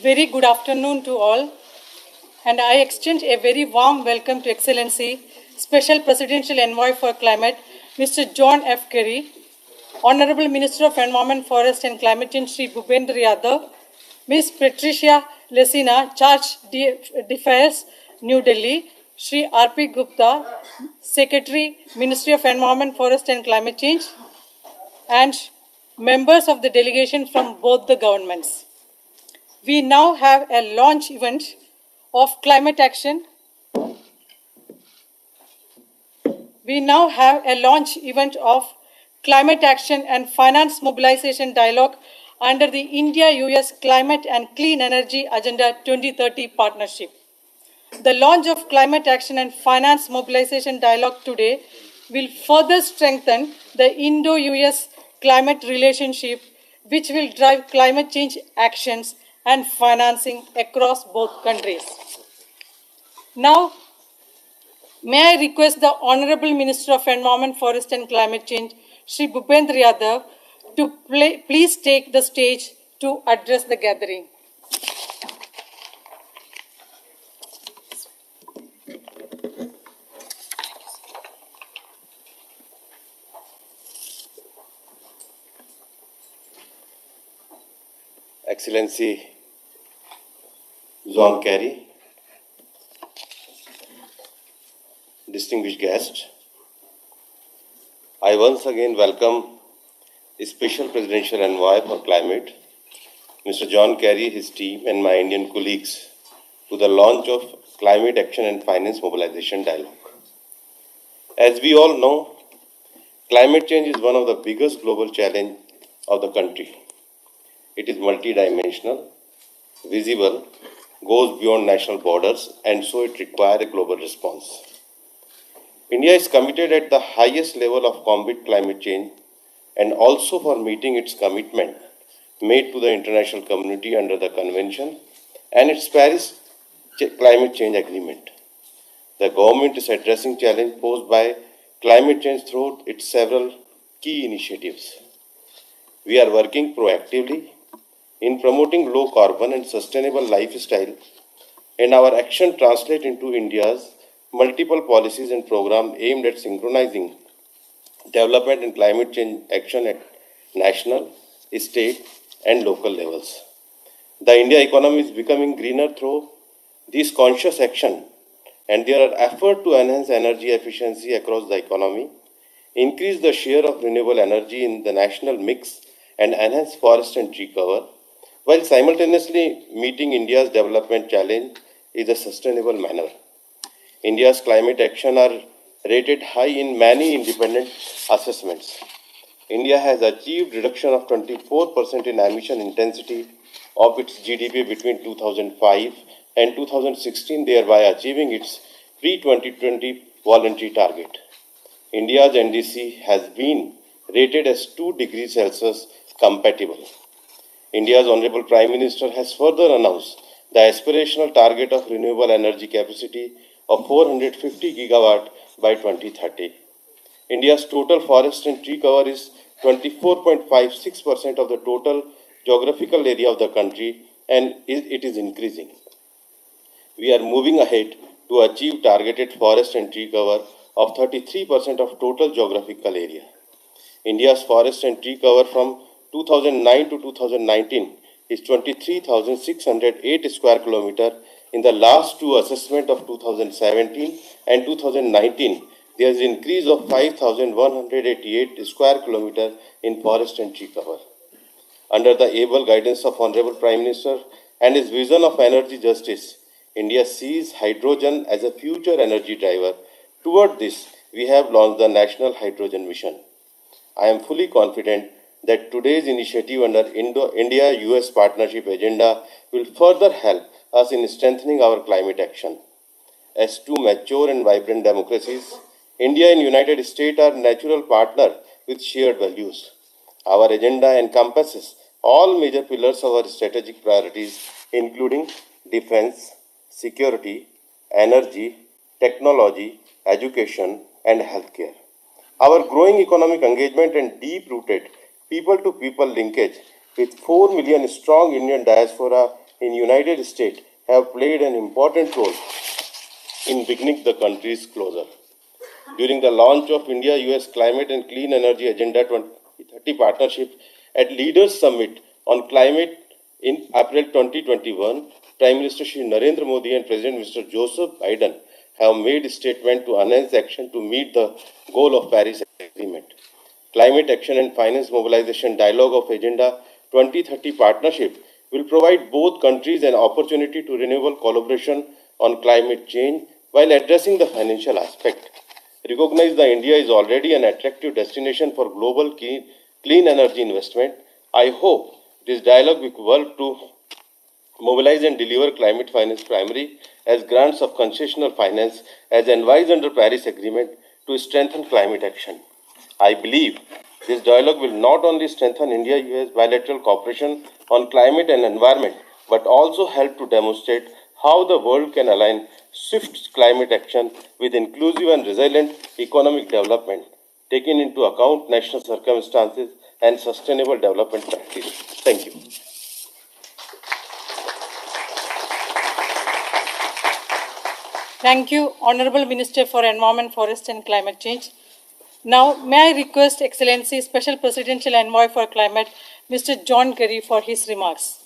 Very good afternoon to all, and I extend a very warm welcome to Excellency, Special Presidential Envoy for Climate, Mr. John F. Kerry, Honorable Minister of Environment, Forest and Climate Change, Sri Bhupendra Yadav, Ms. Patricia Lesina, Charge d'Affaires, New Delhi, Sri R.P. Gupta, Secretary, Ministry of Environment, Forest and Climate Change, and members of the delegation from both the governments. We now have a launch event of climate action. We now have a launch event of climate action and finance mobilization dialogue under the India-US Climate and Clean Energy Agenda 2030 partnership. The launch of climate action and finance mobilization dialogue today will further strengthen the Indo-US climate relationship, which will drive climate change actions and financing across both countries. Now, may I request the Honorable Minister of Environment, Forest and Climate Change, Sri Bhupendra Yadav, to please take the stage to address the gathering. Excellency John Kerry, distinguished guests, I once again welcome Special Presidential Envoy for Climate, Mr. John Kerry, his team, and my Indian colleagues to the launch of Climate Action and Finance Mobilization Dialogue. As we all know, climate change is one of the biggest global challenges of the country. It is multidimensional, visible, goes beyond national borders, and so it requires a global response. India is committed at the highest level of combat climate change and also for meeting its commitment made to the international community under the Convention and its Paris Climate Change Agreement. The government is addressing challenges posed by climate change through its several key initiatives. We are working proactively in promoting low carbon and sustainable lifestyle, and our action translates into India's multiple policies and programs aimed at synchronizing development and climate change action at national, state, and local levels. The India economy is becoming greener through this conscious action, and there are efforts to enhance energy efficiency across the economy, increase the share of renewable energy in the national mix, and enhance forest and tree cover, while simultaneously meeting India's development challenge in a sustainable manner. India's climate action are rated high in many independent assessments. India has achieved reduction of 24% in emission intensity of its GDP between 2005 and 2016, thereby achieving its pre-2020 voluntary target. India's NDC has been rated as 2 degrees Celsius compatible. India's Honorable Prime Minister has further announced the aspirational target of renewable energy capacity of 450 gigawatt by 2030. India's total forest and tree cover is 24.56% of the total geographical area of the country, and it is increasing. We are moving ahead to achieve targeted forest and tree cover of 33% of total geographical area. India's forest and tree cover from 2009 to 2019 is 23,608 square kilometers. In the last two assessments of 2017 and 2019, there is an increase of 5,188 square kilometers in forest and tree cover. Under the able guidance of Honorable Prime Minister and his vision of energy justice, India sees hydrogen as a future energy driver. Toward this, we have launched the National Hydrogen Mission. I am fully confident that today's initiative under India-US Partnership Agenda will further help us in strengthening our climate action. As two mature and vibrant democracies, India and United States are natural partners with shared values. Our agenda encompasses all major pillars of our strategic priorities, including defense, security, energy, technology, education, and healthcare. Our growing economic engagement and deep-rooted people-to-people linkage with 4 million strong Indian diaspora in United States have played an important role in bringing the countries closer. During the launch of India-US Climate and Clean Energy Agenda 2030 Partnership at Leaders Summit on Climate in April 2021, Prime Minister Shri Narendra Modi and President Mr. Joseph Biden have made a statement to announce action to meet the goal of Paris Agreement. Climate Action and Finance Mobilization Dialogue of Agenda 2030 Partnership will provide both countries an opportunity to renewable collaboration on climate change while addressing the financial aspect. Recognize that India is already an attractive destination for global clean energy investment. I hope this dialogue will help to mobilize and deliver climate finance primary as grants of concessional finance as advised under Paris Agreement to strengthen climate action. I believe this dialogue will not only strengthen India-US bilateral cooperation on climate and environment, but also help to demonstrate how the world can align swift climate action with inclusive and resilient economic development, taking into account national circumstances and sustainable development practices. Thank you. Thank you, Honorable Minister for Environment, Forest and Climate Change. Now, may I request Excellency Special Presidential Envoy for Climate, Mr. John Kerry, for his remarks.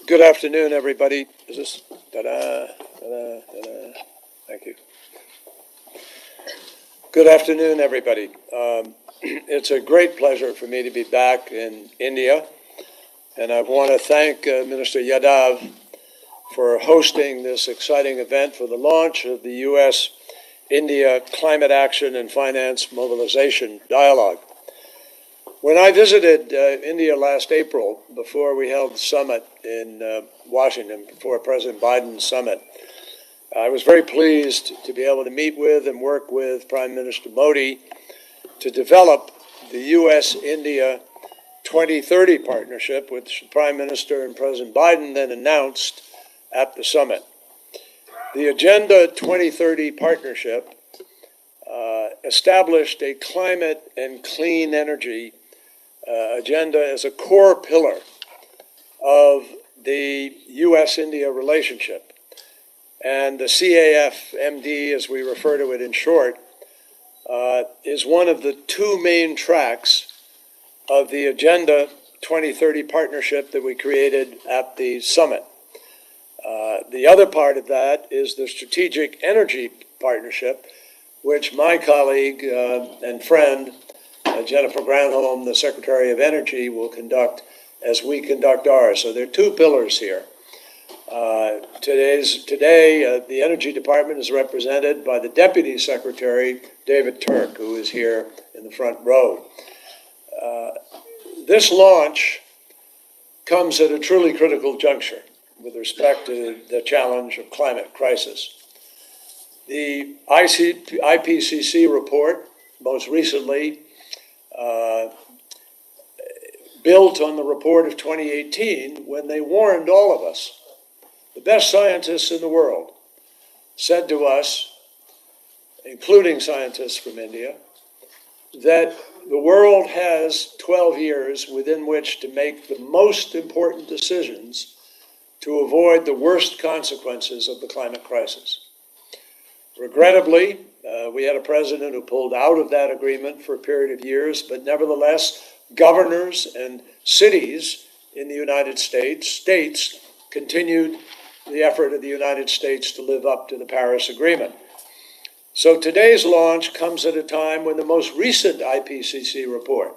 Good afternoon, everybody. Is this ta-da, ta-da, ta-da? Thank you. Good afternoon, everybody. It's a great pleasure for me to be back in India, and I want to thank Minister Yadav for hosting this exciting event for the launch of the U.S.-India Climate Action and Finance Mobilization Dialogue. When I visited India last April, before we held the summit in Washington, before President Biden's summit, I was very pleased to be able to meet with and work with Prime Minister Modi to develop the U.S.-India 2030 partnership, which Prime Minister and President Biden then announced at the summit. The Agenda 2030 partnership established a climate and clean energy agenda as a core pillar of the U.S.-India relationship. And the CAFMD, as we refer to it in short, is one of the two main tracks of the Agenda 2030 partnership that we created at the summit. The other part of that is the Strategic Energy Partnership, which my colleague and friend, Jennifer Granholm, the Secretary of Energy, will conduct as we conduct ours. So there are two pillars here. Today, the Energy Department is represented by the Deputy Secretary, David Turk, who is here in the front row. This launch comes at a truly critical juncture with respect to the challenge of climate crisis. The IPCC report, most recently, built on the report of 2018 when they warned all of us. The best scientists in the world said to us, including scientists from India, that the world has 12 years within which to make the most important decisions to avoid the worst consequences of the climate crisis. Regrettably, we had a president who pulled out of that agreement for a period of years, but nevertheless, governors and cities in the United States continued the effort of the United States to live up to the Paris Agreement. So today's launch comes at a time when the most recent IPCC report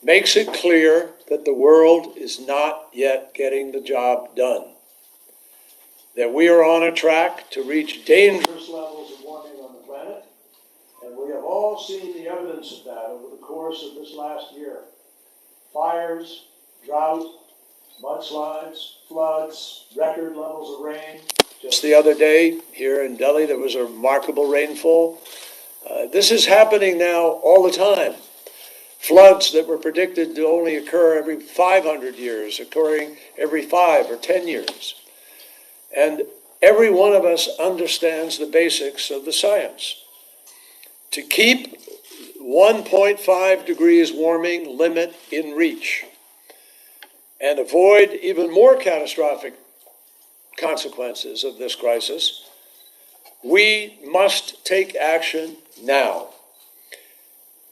makes it clear that the world is not yet getting the job done, that we are on a track to reach dangerous levels of warming on the planet, and we have all seen the evidence of that over the course of this last year. Fires, drought, mudslides, floods, record levels of rain. Just the other day here in Delhi, there was a remarkable rainfall. This is happening now all the time. floods that were predicted to only occur every 500 years, occurring every 5 or 10 years. And every one of us understands the basics of the science. To keep 1.5 degrees warming limit in reach and avoid even more catastrophic consequences of this crisis, we must take action now.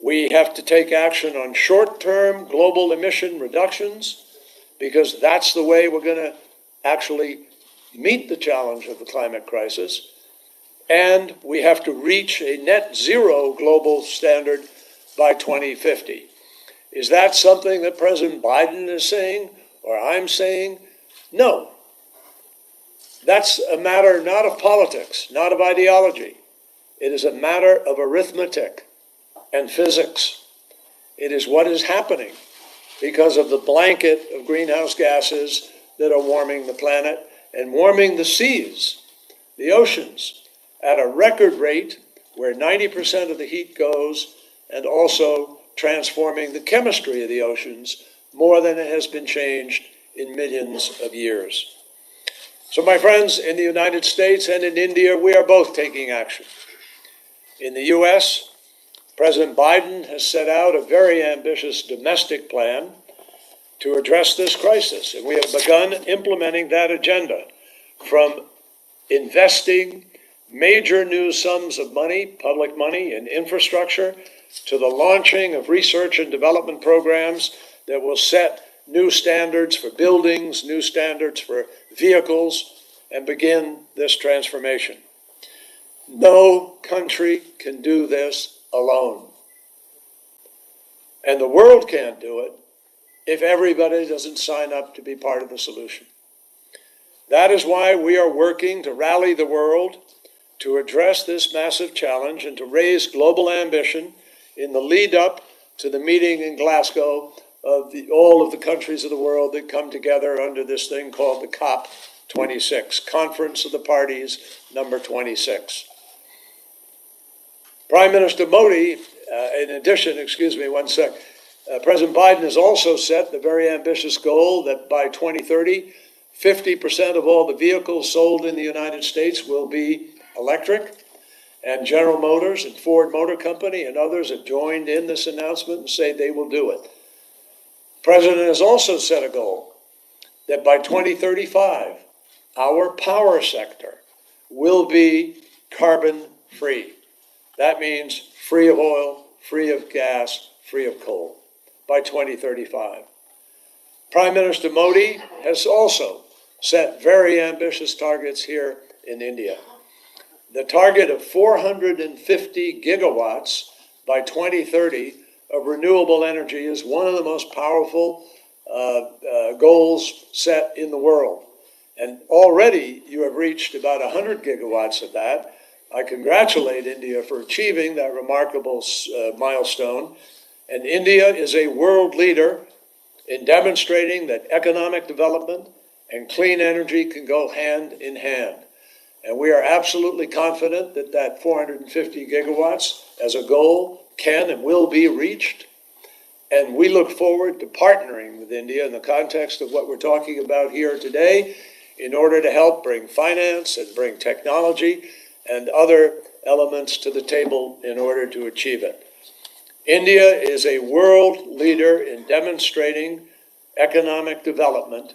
We have to take action on short-term global emission reductions, because that's the way we're going to actually meet the challenge of the climate crisis. And we have to reach a net zero global standard by 2050. Is that something that President Biden is saying, or I'm saying? No. That's a matter not of politics, not of ideology. It is a matter of arithmetic and physics. It is what is happening because of the blanket of greenhouse gases that are warming the planet and warming the seas, the oceans, at a record rate where 90% of the heat goes, and also transforming the chemistry of the oceans more than it has been changed in millions of years. So, my friends, in the United States and in India, we are both taking action. In the US, President Biden has set out a very ambitious domestic plan to address this crisis, and we have begun implementing that agenda, from investing major new sums of money, public money, in infrastructure, to the launching of research and development programs that will set new standards for buildings, new standards for vehicles, and begin this transformation. No country can do this alone. And the world can't do it if everybody doesn't sign up to be part of the solution. That is why we are working to rally the world to address this massive challenge and to raise global ambition in the lead up to the meeting in Glasgow of all of the countries of the world that come together under this thing called the COP26, Conference of the Parties, number 26. Prime Minister Modi, in addition, President Biden has also set the very ambitious goal that by 2030, 50% of all the vehicles sold in the United States will be electric. And General Motors and Ford Motor Company and others have joined in this announcement and say they will do it. The President has also set a goal that by 2035, our power sector will be carbon-free. That means free of oil, free of gas, free of coal by 2035. Prime Minister Modi has also set very ambitious targets here in India. The target of 450 gigawatts by 2030 of renewable energy is one of the most powerful goals set in the world. And already you have reached about 100 gigawatts of that. I congratulate India for achieving that remarkable milestone. And India is a world leader in demonstrating that economic development and clean energy can go hand in hand. And we are absolutely confident that that 450 gigawatts as a goal can and will be reached. And we look forward to partnering with India in the context of what we're talking about here today in order to help bring finance and bring technology and other elements to the table in order to achieve it. India is a world leader in demonstrating economic development,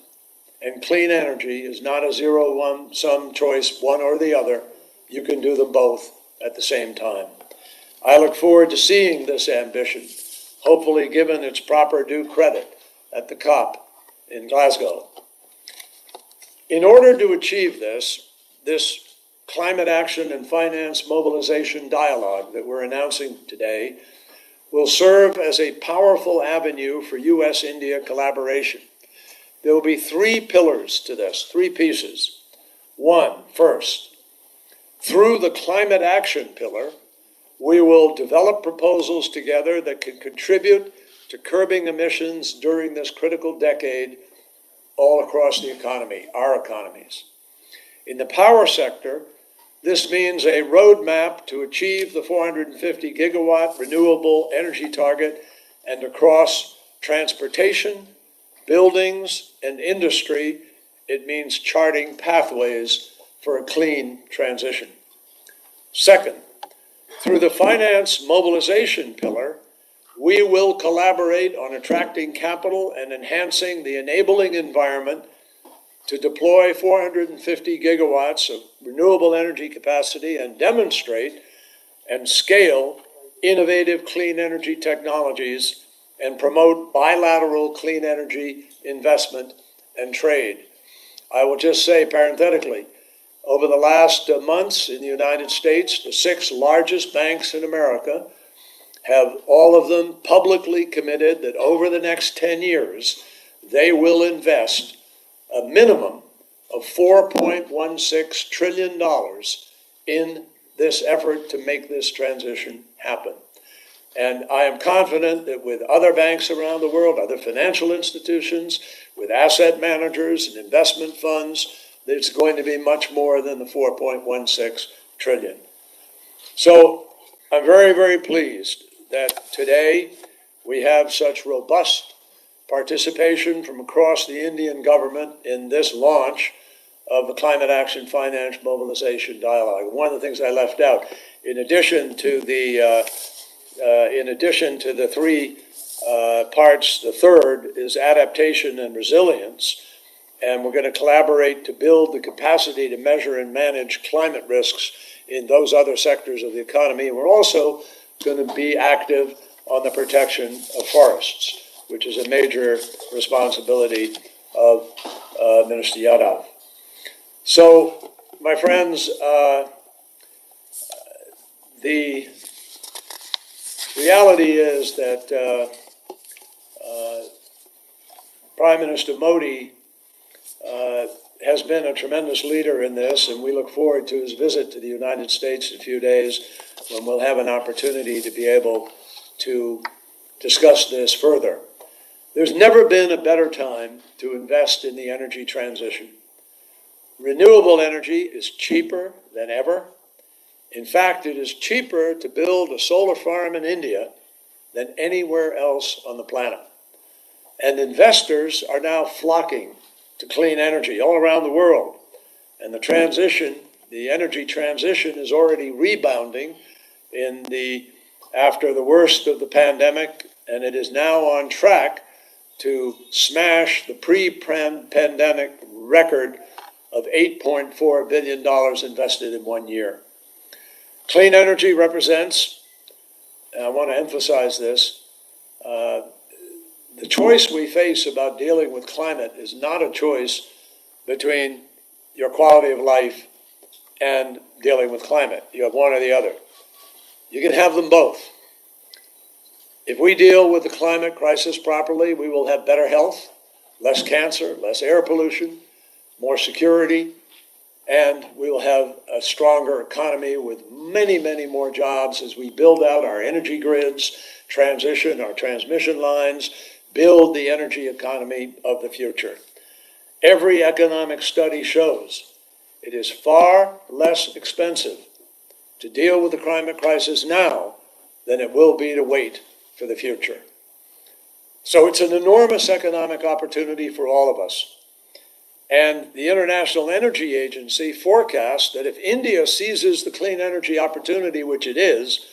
and clean energy is not a zero-sum choice, one or the other. You can do them both at the same time. I look forward to seeing this ambition, hopefully given its proper due credit at the COP in Glasgow. In order to achieve this climate action and finance mobilization dialogue that we're announcing today will serve as a powerful avenue for U.S.-India collaboration. There will be three pillars to this, three pieces. One, first, through the climate action pillar, we will develop proposals together that can contribute to curbing emissions during this critical decade all across the economy, our economies. In the power sector, this means a roadmap to achieve the 450 gigawatt renewable energy target and across transportation, buildings, and industry, it means charting pathways for a clean transition. Second, through the finance mobilization pillar, we will collaborate on attracting capital and enhancing the enabling environment to deploy 450 gigawatts of renewable energy capacity and demonstrate and scale innovative clean energy technologies and promote bilateral clean energy investment and trade. I will just say parenthetically, over the last months in the United States, the 6 largest banks in America have all of them publicly committed that over the next 10 years, they will invest a minimum of $4.16 trillion in this effort to make this transition happen. And I am confident that with other banks around the world, other financial institutions, with asset managers and investment funds, that it's going to be much more than the 4.16 trillion. So I'm very, very pleased that today we have such robust participation from across the Indian government in this launch of the Climate Action Finance Mobilization Dialogue. One of the things I left out, in addition to the 3 parts, the third is adaptation and resilience. And we're going to collaborate to build the capacity to measure and manage climate risks in those other sectors of the economy. And we're also going to be active on the protection of forests, which is a major responsibility of Minister Yadav. So, my friends, the reality is that Prime Minister Modi has been a tremendous leader in this, and we look forward to his visit to the United States in a few days when we'll have an opportunity to be able to discuss this further. There's never been a better time to invest in the energy transition. Renewable energy is cheaper than ever. In fact, it is cheaper to build a solar farm in India than anywhere else on the planet. And investors are now flocking to clean energy all around the world. And the energy transition is already rebounding after the worst of the pandemic, and it is now on track to smash the pre-pandemic record of $8.4 billion invested in 1 year. Clean energy represents, and I want to emphasize this, the choice we face about dealing with climate is not a choice between your quality of life and dealing with climate. You have one or the other. You can have them both. If we deal with the climate crisis properly, we will have better health, less cancer, less air pollution, more security, and we will have a stronger economy with many, many more jobs as we build out our energy grids, transition our transmission lines, build the energy economy of the future. Every economic study shows it is far less expensive to deal with the climate crisis now than it will be to wait for the future. So it's an enormous economic opportunity for all of us. And the International Energy Agency forecasts that if India seizes the clean energy opportunity, which it is,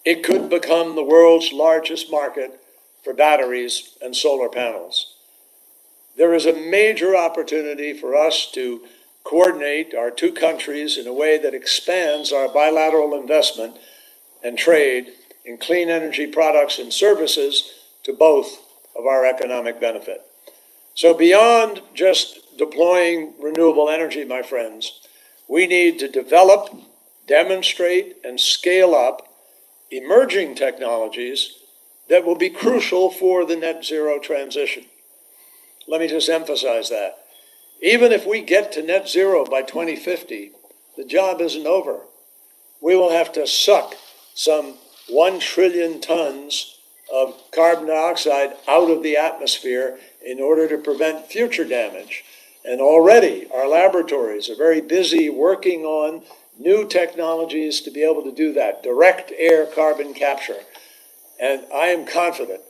it could become the world's largest market for batteries and solar panels. There is a major opportunity for us to coordinate our 2 countries in a way that expands our bilateral investment and trade in clean energy products and services to both of our economic benefit. So beyond just deploying renewable energy, my friends, we need to develop, demonstrate, and scale up emerging technologies that will be crucial for the net zero transition. Let me just emphasize that. Even if we get to net zero by 2050, the job isn't over. We will have to suck some 1 trillion tons of carbon dioxide out of the atmosphere in order to prevent future damage. And already our laboratories are very busy working on new technologies to be able to do that, direct air carbon capture. And I am confident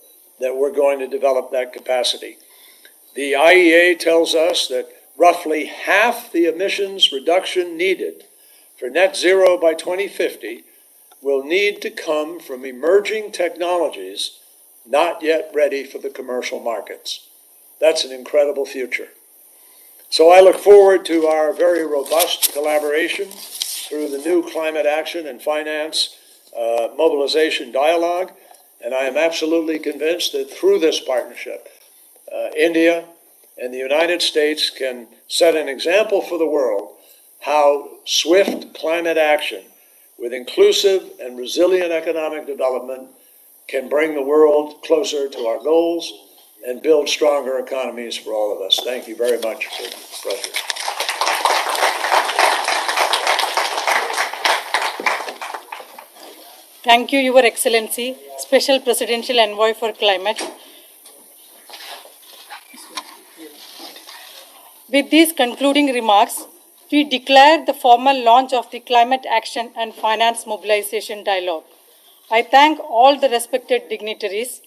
that we're going to develop that capacity. The IEA tells us that roughly half the emissions reduction needed for net zero by 2050 will need to come from emerging technologies not yet ready for the commercial markets. That's an incredible future. So I look forward to our very robust collaboration through the new Climate Action and Finance Mobilization Dialogue, and I am absolutely convinced that through this partnership, India and the United States can set an example for the world how swift climate action with inclusive and resilient economic development can bring the world closer to our goals and build stronger economies for all of us. Thank you very much for the pleasure. Thank you, Your Excellency, Special Presidential Envoy for Climate. With these concluding remarks, we declare the formal launch of the Climate Action and Finance Mobilization Dialogue. I thank all the respected dignitaries.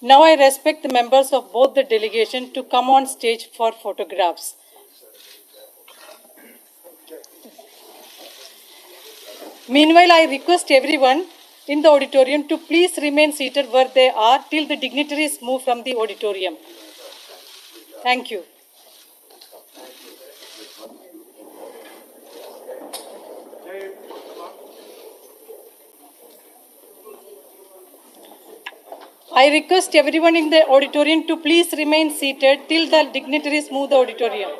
Now I respect the members of both the delegation to come on stage for photographs. Meanwhile, I request everyone in the auditorium to please remain seated where they are till the dignitaries move from the auditorium. Thank you. I request everyone in the auditorium to please remain seated till the dignitaries move the auditorium.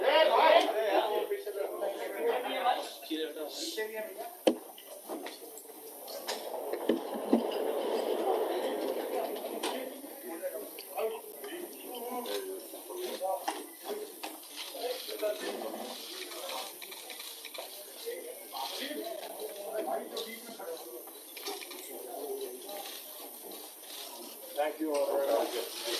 Thank you all very much.